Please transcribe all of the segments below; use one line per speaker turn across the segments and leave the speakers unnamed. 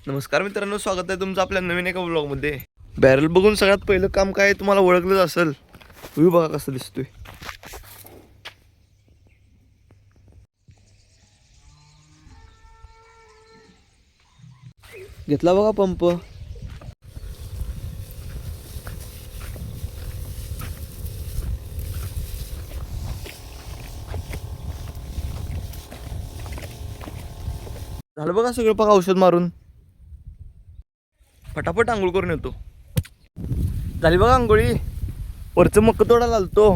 नमस्कार मित्रांनो, स्वागत आहे तुमचं आपल्या नवीन एका व्लॉगमध्ये. बॅरल बघून सगळ्यात पहिलं काम काय तुम्हाला ओळखलंच असेल. व्ह्यू बघा कसं दिसतोय. घेतला बघा पंप. झालं बघा सगळं, बघा औषध मारून फटाफट आंघोळ करून येतो. झाली बघा आंघोळी. वरचं मक्क तोडायला आलतो.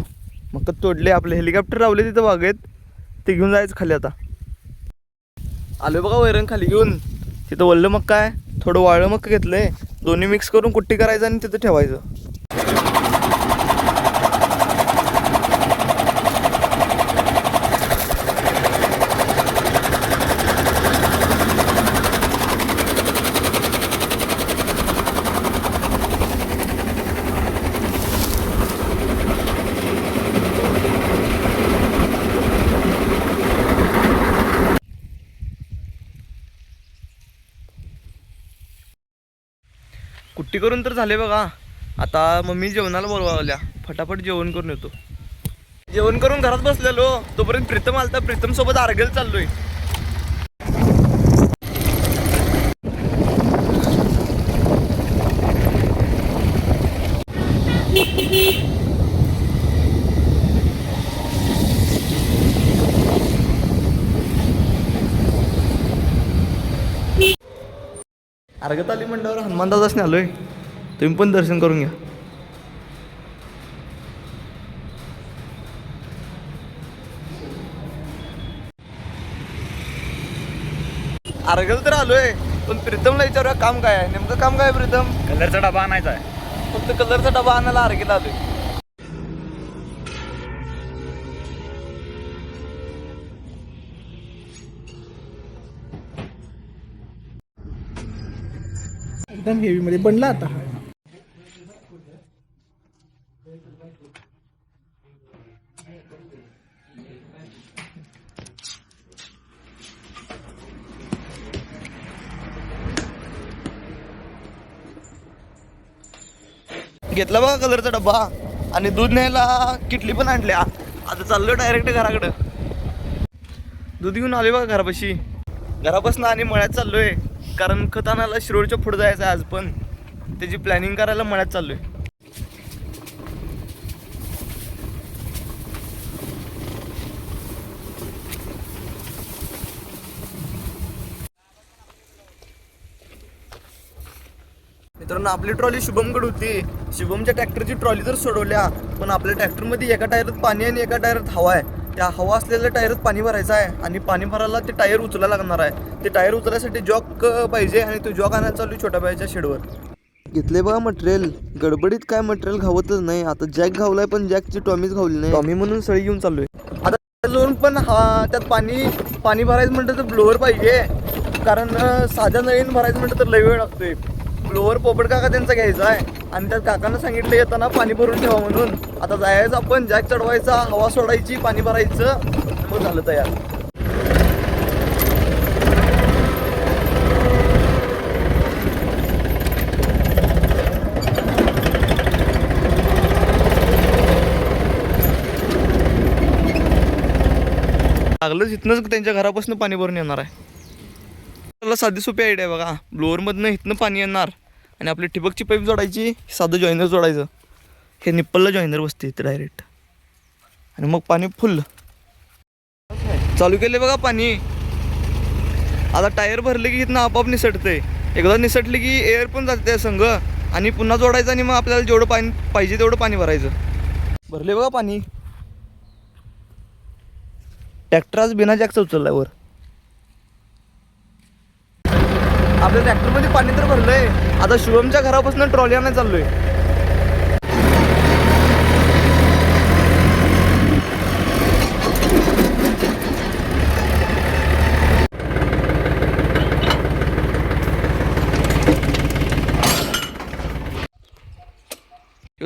मक्क तोडले, आपले हेलिकॉप्टर लावले तिथं बागेत, ते घेऊन जायचं खाली. आता आलोय बघा वैरण खाली घेऊन. तिथं वल्लं मक्का आहे, थोडं वाळलं मक्क घेतलंय. दोन्ही मिक्स करून कुट्टी करायचं आणि तिथं ठेवायचं. कुट्टी करून तर झाले बघा. आता मम्मी जेवणाला बोलवाल्या, फटाफट जेवण करून येतो. जेवण करून घरात बसलेलो तोपर्यंत प्रीतम आलता. प्रीतम सोबत आर्गेल चाललोय. अर्घ्यात आली म्हणल्यावर हनुमानदादासने आलोय. तुम्ही पण दर्शन करून घ्या. अर्घ्याला तर आलोय, पण प्रीतमला विचारूया काम काय आहे. नेमकं काम काय आहे प्रीतम?
कलरचा डबा आणायचा आहे.
फक्त कलरचा डबा आणायला अर्घ्याला आलोय.
एकदम हेवी मध्ये बनला आता.
घेतला बघा कलरचा डब्बा आणि दूध न्यायला किटली पण आणल्या. आता चाललो डायरेक्ट घराकडं. दूध घेऊन आले बघा घरापाशी. घरापासून आणि मळ्यात चाललोय, कारण खत आणायला शिरोडच्या पुढे जायचं आहे आज. पण त्याची प्लॅनिंग करायला मळ्यात चाललोय. मित्रांनो, आपली ट्रॉली शुभमकडे होती. शुभमच्या ट्रॅक्टरची ट्रॉली तर सोडवल्या, पण आपल्या ट्रॅक्टरमध्ये एका टायरात पाणी आणि एका टायरात हवा आहे. त्या हवा असलेल्या टायरात पाणी भरायचं आहे आणि पाणी भरायला ते टायर उचलायला लागणार आहे. ते टायर उचलायसाठी जॉक पाहिजे आणि तो जॉक आणायला चालू छोट्या बाईच्या शेडवर. घेतले बघा मटेरियल. गडबडीत काय मटेरियल घावतच नाही. आता जॅक घावलाय, पण जॅकची टॉमीच घावली नाही. टॉमी म्हणून सळी घेऊन चाललोय. आता जाऊन पण त्यात पाणी भरायचं म्हटलं तर ब्लोअर पाहिजे, कारण साध्या नळीनं भरायचं म्हटलं तर लय वेळ लागतोय. ब्लोअर पोपट काका त्यांचा घ्यायचा आहे आणि त्यात काकांना सांगितलं येताना पाणी भरून ठेवा म्हणून. आता जायचं आपण, जॅक चढवायचा, हवा सोडायची, पाणी भरायचं, मग झालं तयार. लागलंच इथनंच त्यांच्या घरापासून पाणी भरून येणार आहे. त्याला साधी सोपी आयडिया आहे बघा. ब्लोअरमधनं इथनं पाणी येणार आणि आपली ठिबकची पाईप जोडायची, साधं जॉईनर जोडायचं. हे निप्पलला जॉईनर बसते इथं डायरेक्ट, आणि मग पाणी फुल चालू केले बघा पाणी. आता टायर भरले की इथनं आपोआप निसटतंय. एकदा निसटले की एअर पण जाते संघ, आणि पुन्हा जोडायचं आणि मग आपल्याला जेवढं पाणी पाहिजे तेवढं पाणी भरायचं. भरले बघा पाणी. ट्रॅक्टर आज बिना जॅकचा उचललाय वर. आपल्या ट्रॅक्टरमध्ये पाणी तर भरलंय. आता शुभमच्या घरापासून ट्रॉली आणायला चाललोय.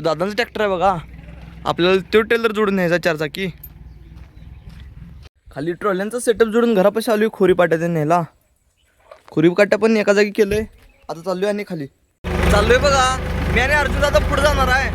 दादांचं ट्रॅक्टर आहे बघा. आपल्याला तो टेलर जोडून न्यायचा 4 चाकी. खाली ट्रॉल्यांचा सेटअप जोडून घरापाशी आलोय खोरी पाट्यात न्यायला. खुरीप काट्या पण एका जागी केलंय. आता चाललोय आणि खाली चाललोय बघा. मी आणि अर्जुन आता पुढे जाणार आहे.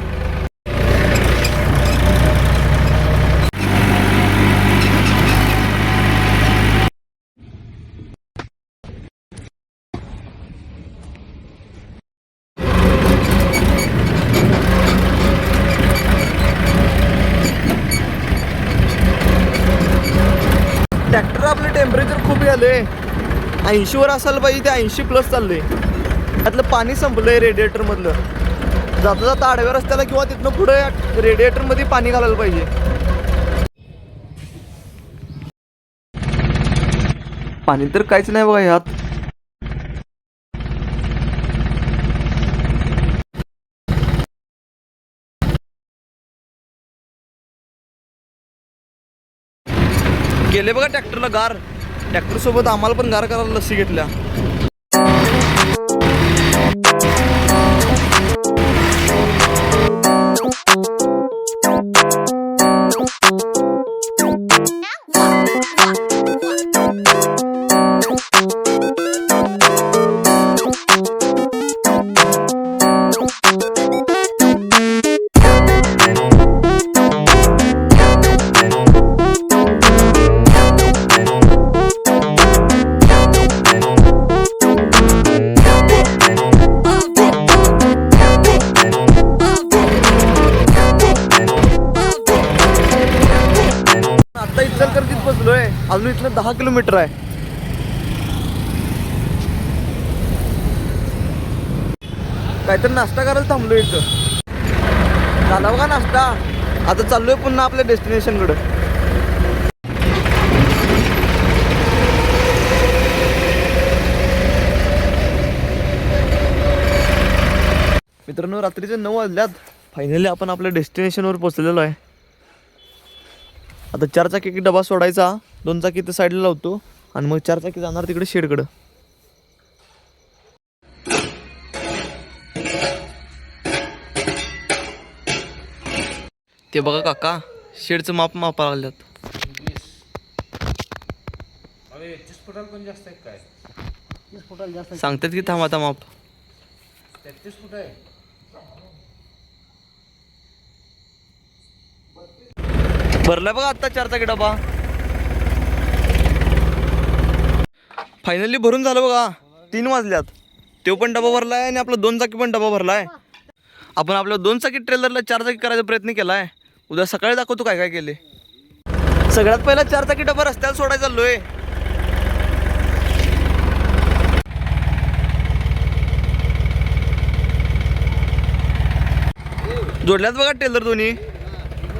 ट्रॅक्टर आपलं टेम्परेचर खूप झालंय. 80 वर असायला पाहिजे, ते 80+ चाललंय. त्यातलं पाणी संपलंय रेडिएटर मधलं. जाता जाता आडव्या रस्त्याला किंवा तिथनं पुढे रेडिएटर मध्ये पाणी घालायला पाहिजे. पाणी तर काहीच नाही बघा ह्यात. गेले बघा ट्रॅक्टरला गार. ट्रॅक्टर सोबत आम्हाला पण गार करायला लस्सी घेतल्या. आता इचलकरंजीत बसलोय. अजून इथलं 10 किलोमीटर आहे. काहीतरी नाश्ता करायला थांबलोय इथं. झाला बघा नाश्ता. आता चाललोय पुन्हा आपल्या डेस्टिनेशन कडे. मित्रांनो, रात्रीचे 9 वाजल्यात. फायनली आपण आपल्या डेस्टिनेशनवर पोहोचलेलो आहे. आता 4 चाकी डबा सोडायचा, 2 चाकी इथं साईडला लावतो आणि मग 4 चाकी जाणार तिकडे शेडकडं. ते बघा काका, शेडचं माप मापा लागल्यात. सांगतात की थांब आता माप. भरलाय बघा आता 4 चाकी डबा. फायनली भरून झालं बघा. 3 वाजल्यात. तो पण डबा भरलाय आणि आपला 2 चाकी पण डबा भरलाय. आपण आपल्या 2 चाकी ट्रेलरला 4 चाकी करायचा प्रयत्न केलाय. उद्या सकाळी दाखवतो काय काय केले. सगळ्यात पहिला 4 चाकी डबा रस्त्याला सोडायचा चाललोय. जोडल्यात बघा टेलर दोन्ही.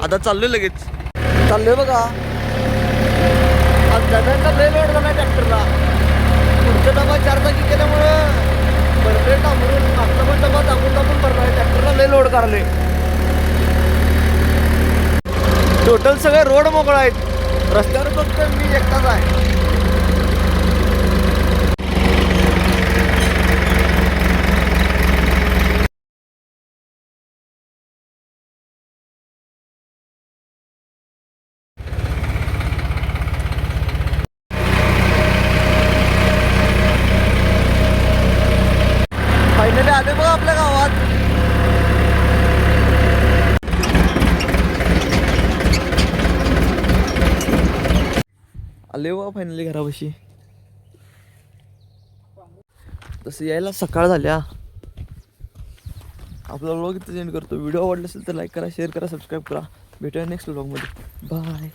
आता चाललोय लगेच. चाललोय बघा. आज डब्यांचा लय लोड झाला ट्रॅक्टरला. पुढचा डबा 4 चाकी केल्यामुळं भरले टांबरून मागचा पण डबा दाबून भरलाय. ट्रॅक्टरला लय लोड काढले. टोटल सगळे रोड मोकळा आहेत. रस्त्यावर फक्त मी एकटाच आहे. फायनली आले बघा आपल्या गावात. आले बघा फायनली घरापाशी. तसं यायला सकाळ झाल्या. आपला व्लॉग इथं एंड करतो. व्हिडिओ आवडला असेल तर लाईक करा, शेअर करा, सबस्क्राईब करा. भेटूया नेक्स्ट व्लॉगमध्ये. बाय.